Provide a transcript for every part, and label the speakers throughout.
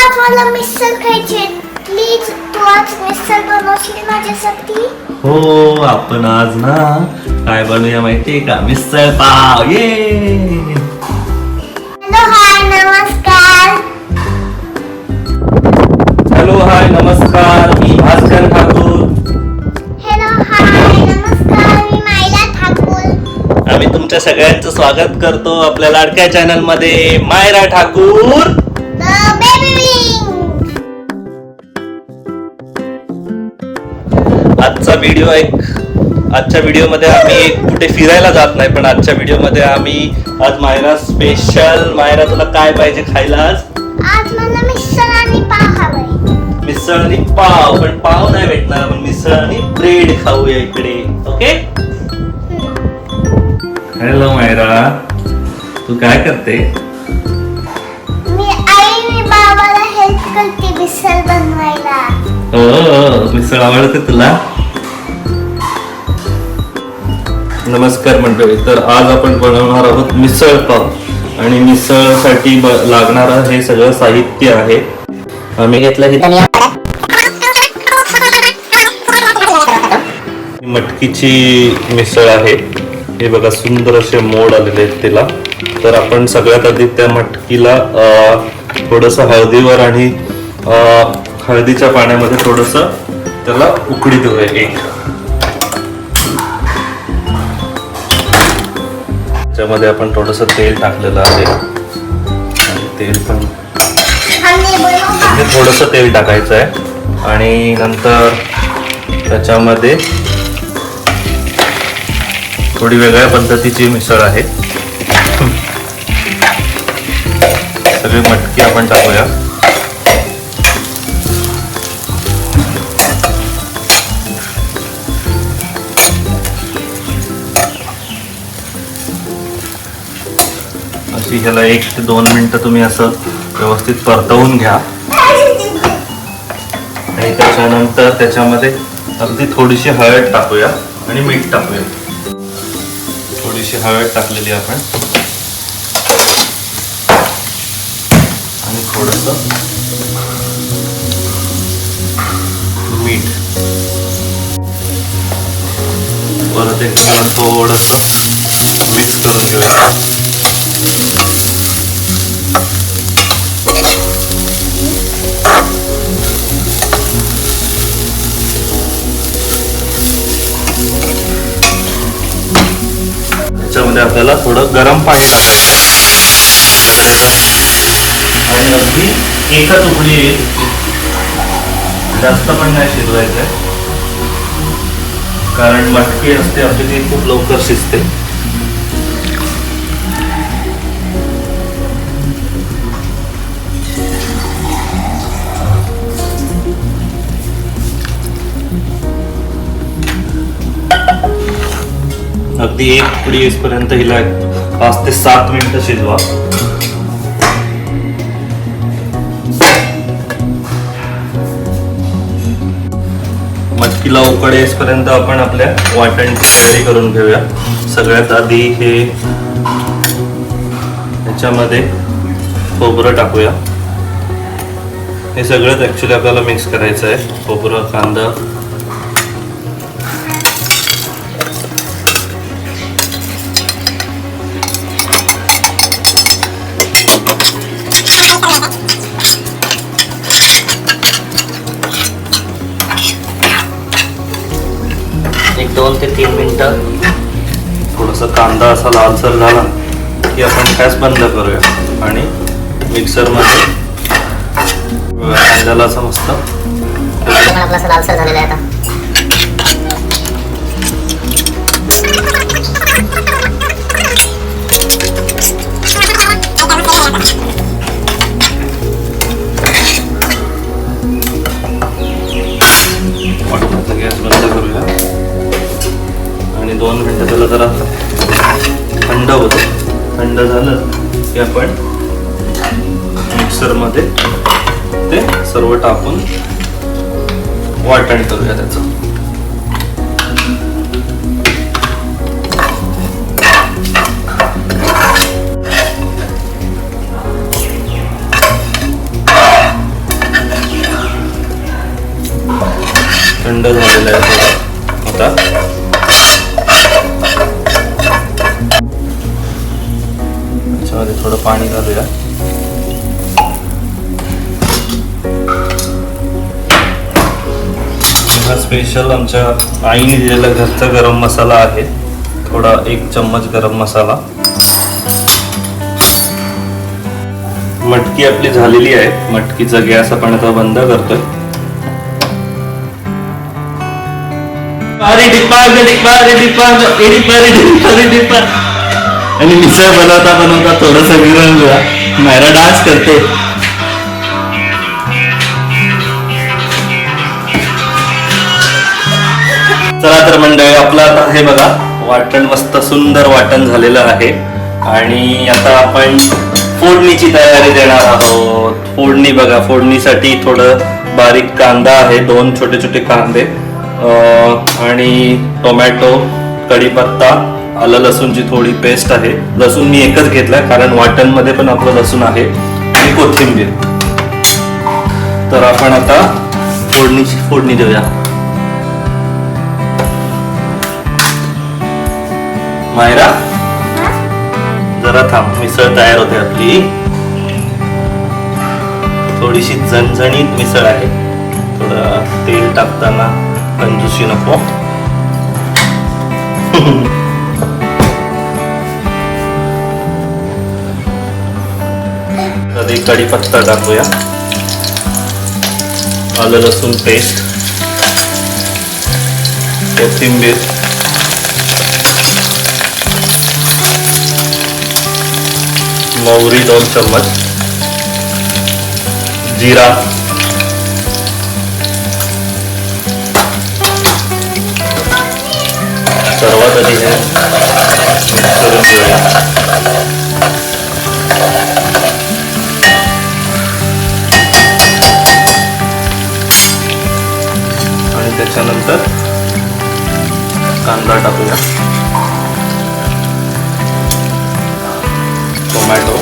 Speaker 1: आज मला मिसळ खायची. प्लीज तू आज मिसळ बनवशील माझ्यासाठी?
Speaker 2: हो, आपण आज ना काय बनवूया माहितीये का? मिसळ पाव. ये
Speaker 1: हॅलो हाय नमस्कार.
Speaker 2: हॅलो हाय नमस्कार, मी भास्कर ठाकूर.
Speaker 1: हॅलो हाय नमस्कार, मी मायरा ठाकूर.
Speaker 2: आम्ही तुमच्या सगळ्यांचं स्वागत करतो आपल्या लाडक्या चॅनल मध्ये, Myra Thakur
Speaker 1: The baby wing.
Speaker 2: आजच्या व्हिडिओमध्ये आम्ही कुठे फिरायला जात नाही, पण आजच्या व्हिडिओमध्ये आम्ही आज मायरा स्पेशल. मायरा तुला काय पाहिजे खायला आज?
Speaker 1: आज मला मिसळ आणि पाव हवंय.
Speaker 2: मिसळ आणि पाव, पण पाव नाही भेटणार, आपण मिसळ आणि ब्रेड खाऊया इकडे. ओके. हॅलो मायरा, तू काय करते?
Speaker 1: मी आईने बाबाला हेल्प करते मिसळ बनवायला.
Speaker 2: हो, मिसळ आवडते तुला? नमस्कार मंडळी, तर आज आपण बनवणार आहोत मिसळ पाव. आणि मिसळसाठी लागणारं हे सगळं साहित्य आहे. आम्ही घेतलं हे मटकीची मिसळ आहे. हे बघा, सुंदर असे मोड आलेले आहेत तिला. तर आपण सगळ्यात आधी त्या मटकीला थोडस हळदीवर आणि हळदीच्या पाण्यामध्ये थोडस त्याला उकळी देऊया. त्याच्यामध्ये आपण थोडस तेल टाकलेलं आहे, आणि तेल पण थोडस तेल टाकायचं आहे. आणि नंतर त्याच्यामध्ये थोडी वेगळ्या पद्धतीची मिसळ आहे. सगळी मटकी आपण टाकूया. अशी ह्याला 1 ते 2 मिनिटं तुम्ही असं व्यवस्थित परतवून घ्या. आणि त्याच्यानंतर त्याच्यामध्ये अगदी थोडीशी हळद टाकूया आणि मीठ टाकूया. थोडीशी हळद टाकलेली आपण, आणि थोडंसं मीठ. परत एकदा थोडंसं मिक्स करून घेऊया. त्याच्यामध्ये आपल्याला थोडं गरम पाणी टाकायचं आणि अगदी एकच उकळी येईल, जास्त पण नाही शिजवायचंय, कारण मटकी असते आपली ती खूप लवकर शिजते. अगदी 1 उकळी येईपर्यंत हिला 5 ते 7 मिनिटं शिजवा. मटकीला उकळी येईपर्यंत आपण आपल्या वाटणची तयारी करून घेऊया. सगळ्यात आधी ह्याच्यामध्ये खोबरं टाकूया. हे सगळंच ऍक्च्युली आपल्याला मिक्स करायचं आहे. खोबरं, कांदा, एक 2 ते 3 मिनिटं. थोडासा कांदा असा लालसर झाला की आपण गॅस बंद करूया आणि मिक्सरमध्ये कांद्याला असं मस्त
Speaker 3: आपला लालसर झालेला आहे. आता
Speaker 2: गॅस बंद करूया आणि 2 मिनिटं त्याला जरा थंड होतं. थंड झालं की आपण मिक्सरमध्ये ते सर्व टाकून वाटण करूया त्याचं. थंड झालेलं आहे थोडं. आता त्याच्यामध्ये थोडं पाणी घालूया. हा स्पेशल आमच्या आईने दिलेला घरचा गरम मसाला आहे. थोडा 1 चम्मच गरम मसाला. मटकी आपली झालेली आहे. मटकीचा गॅस आपण आता बंद करतोय. आणि मिसळ बनवता थोडस विरंगुळा मायरा डान्स करते. चला तर मंडळी, आपलं आता हे बघा वाटण मस्त सुंदर वाटण झालेलं आहे. आणि आता आपण फोडणीची तयारी देणार आहोत. फोडणी बघा, फोडणीसाठी थोडं बारीक कांदा आहे, 2 छोटे छोटे कांदे आणि टोमॅटो, कढीपत्ता, आलं लसूणची थोडी पेस्ट आहे. लसूण मी एकच घेतलाय कारण वाटण मध्ये पण आपलं लसूण आहे. आणि कोथिंबीर. तर आपण आता फोडणीची फोडणी देऊया. मायरा जरा थांब, मिसळ तयार होते आपली. थोडीशी झणझणीत मिसळ आहे. थोडं तेल टाकताना कंजूसी नको. तर एक कढीपत्ता टाकूया, आलं लसूण पेस्ट, कोथिंबीर, मोहरी 2 चम्मच, जीरा, सर्वात आधी हे मिक्स करून घेऊया. आणि त्याच्यानंतर कांदा टाकूया, टोमॅटो,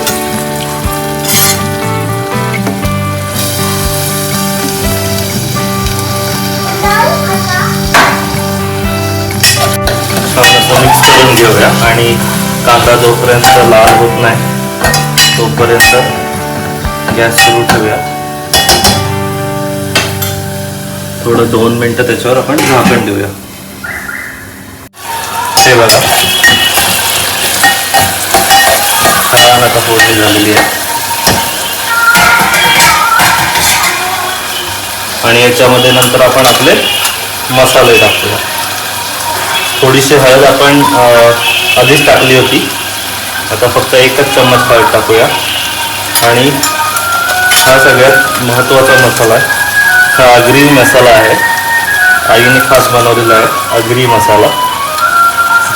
Speaker 2: मिक्स करून घेऊया. आणि कांदा जोपर्यंत लाल होत नाही तोपर्यंत गॅस सुरू ठेवूया. थोडं 2 मिनिटं त्याच्यावर आपण झाकण देऊया. हे बघा छान आता फोडणी झालेली आहे. आणि याच्यामध्ये नंतर आपण आपले मसाले टाकूया. थोडीशी हळद आपण आधीच टाकली होती. आता फक्त 1च चम्मच हळद टाकूया. आणि हा सगळ्यात महत्त्वाचा मसाला आहे. हा आगरी मसाला आहे, आईने खास बनवलेला आहे आगरी मसाला.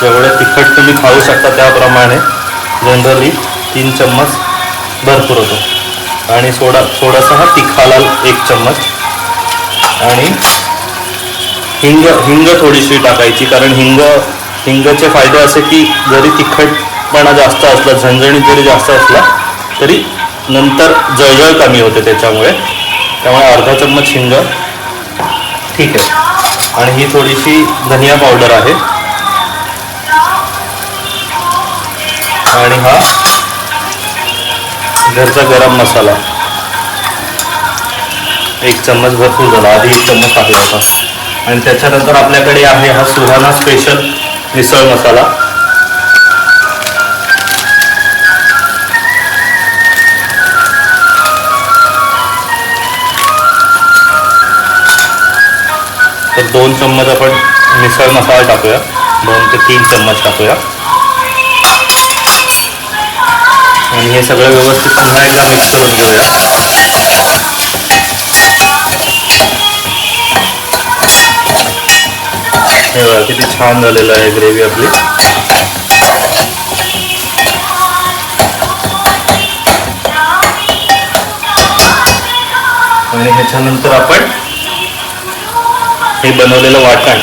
Speaker 2: जेवढे तिखट तुम्ही खाऊ शकता त्याप्रमाणे जनरली 3 चम्मच भरपूर होतो. आणि थोडासा हा तिखाला 1 चम्मच. आणि हिंग थोडीशी टाकायची, कारण हिंगचे फायदे असे की जरी तिखटपणा जास्त असला, झणझणीत जरी जास्त असला तरी नंतर जळजळ कमी होते त्याच्यामुळे अर्धा चम्मच हिंग ठीक आहे. आणि ही थोडीशी धनिया पावडर आहे. आणि हा घरचा गरम मसाला 1 चम्मच भरपूर झाला, आधी 1 चम्मच टाकला होता. आणि त्याच्यानंतर आपल्याकडे आहे हा सुहाना स्पेशल मिसळ मसाला. तर 2 चम्मच आपण मिसळ मसाला टाकूया, 2 ते 3 चम्मच टाकूया. आणि हे सगळं व्यवस्थित पुन्हा एकदा मिक्स करून घेऊया. हे बघा किती छान झालेलं आहे ग्रेव्ही आपली. आणि ह्याच्यानंतर आपण हे बनवलेलं वाटण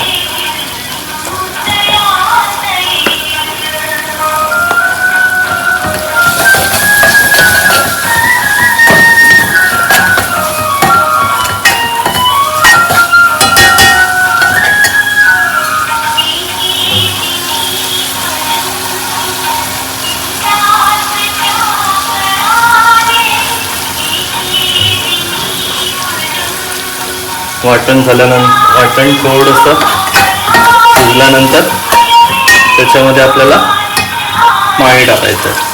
Speaker 2: वाटण थोडंसं शिजल्यानंतर त्याच्यामध्ये आपल्याला पाणी टाकायचं आहे.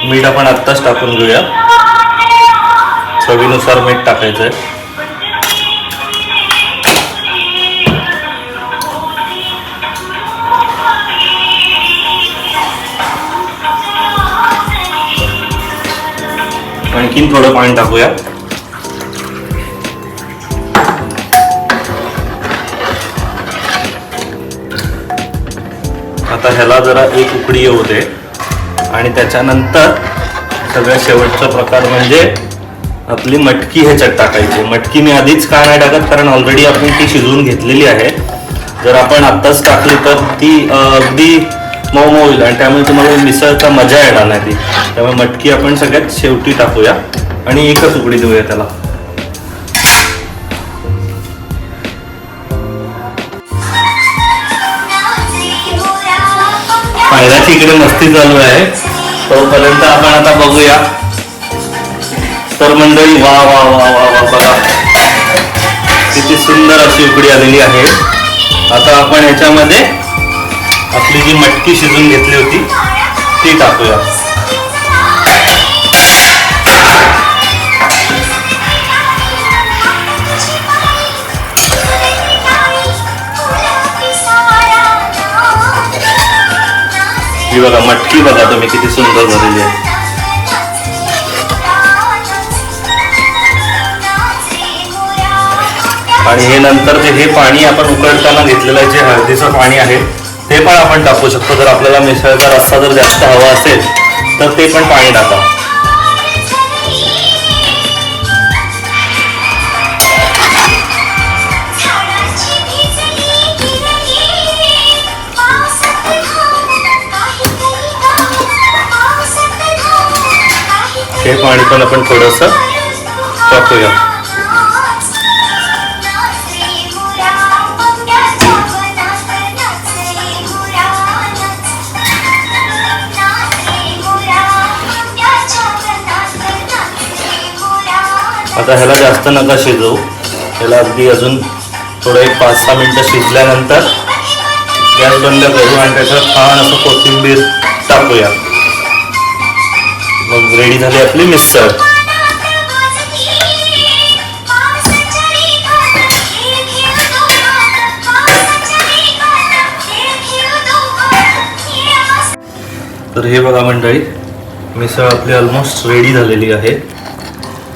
Speaker 2: मीठ आपण आत्ताच टाकून घेऊया. चवीनुसार मीठ टाकायचं आहे. आणखीन थोडं पाणी टाकूया. आता ह्याला जरा एक उकळी येऊ दे आणि त्याच्यानंतर सगळ्यात शेवटचा प्रकार म्हणजे आपली मटकी ह्याच्यात टाकायची. मटकी मी आधीच का नाही टाकत, कारण ऑलरेडी आपण ती शिजवून घेतलेली आहे. जर आपण आत्ताच टाकली तर ती अगदी मऊ मऊ होईल आणि त्यामुळे तुम्हाला मिसळचा मजा येणार नाही ती. त्यामुळे मटकी आपण सगळ्यात शेवटी टाकूया आणि एकच उकडी देऊया त्याला. पायऱ्याची इकडे मस्ती चालू आहे, तोपर्यंत आपण आता बघूया. तर मंडळी वा वा वा वा वा बघा किती सुंदर अशी उकडी आलेली आहे. आता आपण ह्याच्यामध्ये आपली जी मटकी शिजून घेतली होती ती टाकूया. ही बघा मटकी बघा तुम्ही किती सुंदर झालेली आहे. आणि हे नंतर हे पाणी आपण उकळताना घेतलेलं आहे, जे हळदीचं पाणी आहे ते पण आपण टाकू शकतो. जर आपल्याला मिसळचा रस्सा जर जास्त हवा असेल तर ते पण पाणी टाका. हे पाणी पण आपण थोडंसं टाकूया. आता ह्याला जास्त नका शिजवू, ह्याला अगदी अजून थोडं एक 5-6 मिनिटं शिजल्यानंतर गॅस बंद करू आणि त्याच्यात छान असं कोथिंबीर टाकूया. मग रेडी झाली आपली मिसळ. तर हे बघा मंडळी, मिसळ आपली ऑलमोस्ट रेडी झालेली आहे,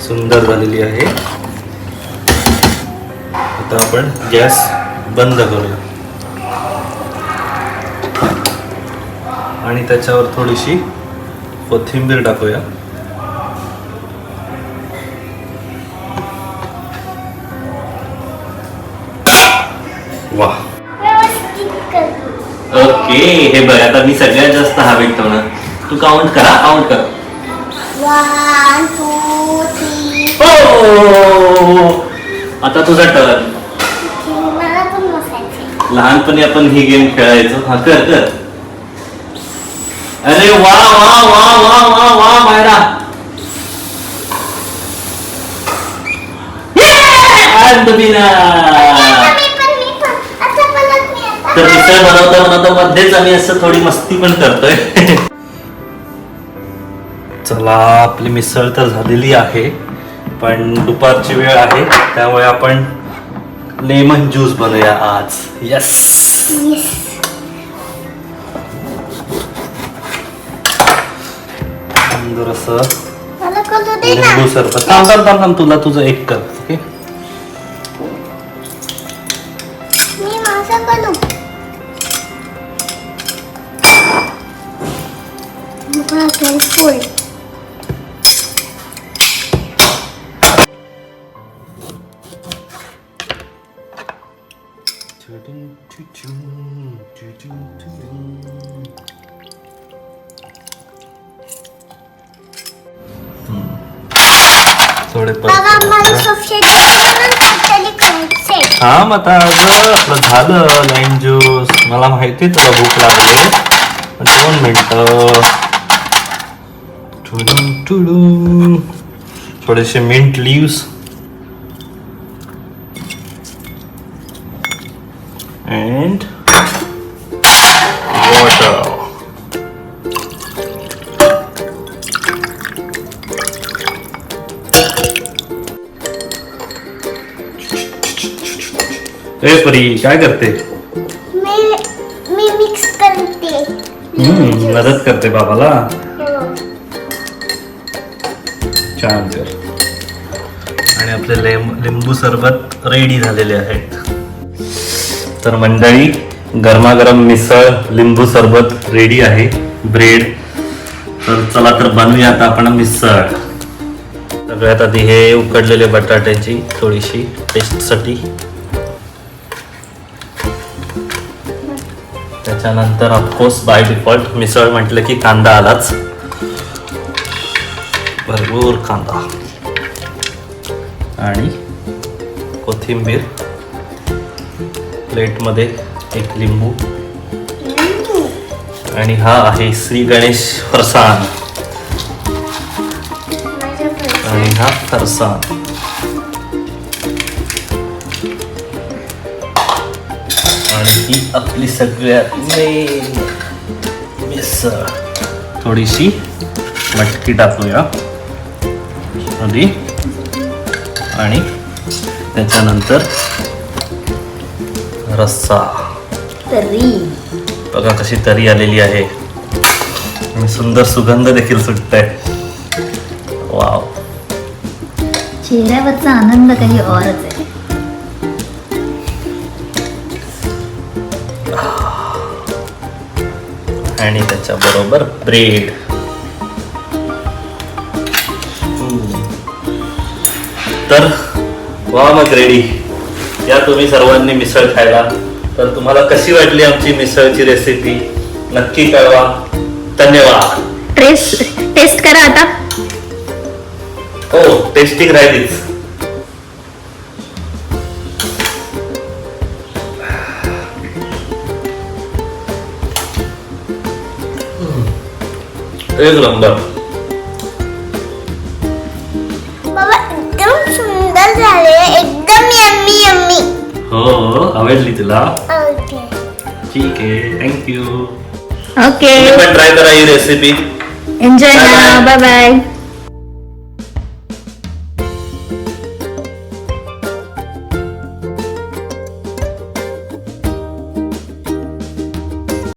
Speaker 2: सुंदर झालेली आहे. आता आपण गॅस बंद करूया आणि त्याच्यावर थोडीशी कोथिंबीर टाकूया. वा ओके. हे बघ आता मी सगळ्यात जास्त हवेत ठेवणार. तू काउंट करा, काउंट कर.
Speaker 1: 1 2 3.
Speaker 2: हो आता तुझा टर्न.
Speaker 1: मला पण बसायचे.
Speaker 2: लहानपणी आपण ही गेम खेळायचो. हा कर कर. अरे वा वा वा वा वा वा मायरा. तर मिसळ बनवता मध्येच आम्ही असं थोडी मस्ती पण करतोय. चला आपली मिसळ तर झालेली आहे, पण दुपारची वेळ आहे त्यामुळे आपण लेमन ज्यूस बनवूया आज. यस सुंदर असं लिंबू सरबत. थांब तुला तुझं एक कर. ओके
Speaker 1: मी माझं करू. फुल
Speaker 2: थोडे
Speaker 1: बाबा मला सफेद तरी खायचे.
Speaker 2: हा मग आता अगं आपलं झालं लाईन ज्यूस. मला माहिती तुला भूक लागली. 2 मिनिटं. थोडेसे मिंट लीव्स and water. ए परी काय करते?
Speaker 1: मी मिक्स करते.
Speaker 2: मदत करते बाबाला.
Speaker 1: हो.
Speaker 2: छान कर. आणि आपले लिंबू सरबत रेडी झालेले आहेत. तर मंडळी गरमागरम मिसळ लिंबू सरबत रेडी आहे. ब्रेड. तर चला तर बनवूया आता आपण मिसळ. सगळ्यात आधी हे उकडलेले बटाट्याची थोडीशी टेस्टसाठी. त्याच्यानंतर ऑफकोर्स बाय डिफॉल्ट मिसळ म्हटलं की कांदा आलाच. भरपूर कांदा आणि कोथिंबीर. प्लेटमध्ये एक लिंबू आणि हा आहे श्री गणेश फरसाण आणि हा फरसाण. आणि ही आपली सगळ्यात मेन मिसळ. थोडीशी मटकी टाकूया आधी आणि त्याच्यानंतर रस्सा.
Speaker 3: तरी
Speaker 2: बघा कशी तरी आलेली आहे आणि सुंदर सुगंध देखील सुटतंय. वाव.
Speaker 3: चेहऱ्यावरचा आनंद काही औरच आहे.
Speaker 2: आणि त्याच्या बरोबर ब्रेड. तर वा मग रेडी. या तुम्ही सर्वांनी मिसळ खायला. तर तुम्हाला कशी वाटली आमची मिसळची रेसिपी नक्की कळवा. धन्यवाद.
Speaker 3: टेस्ट करा आता.
Speaker 2: हो टेस्टिंग राहिलीच. एक नंबर.
Speaker 1: बाबा एकदम सुंदर झाले. एकदम यम्मी यम्मी.
Speaker 2: हो आवडली तुला.
Speaker 1: ओके.
Speaker 2: ठीक आहे थँक्यू.
Speaker 3: ओके
Speaker 2: पण ट्राय करा ही recipe.
Speaker 3: Enjoy.
Speaker 2: Bye bye.
Speaker 3: Bye bye.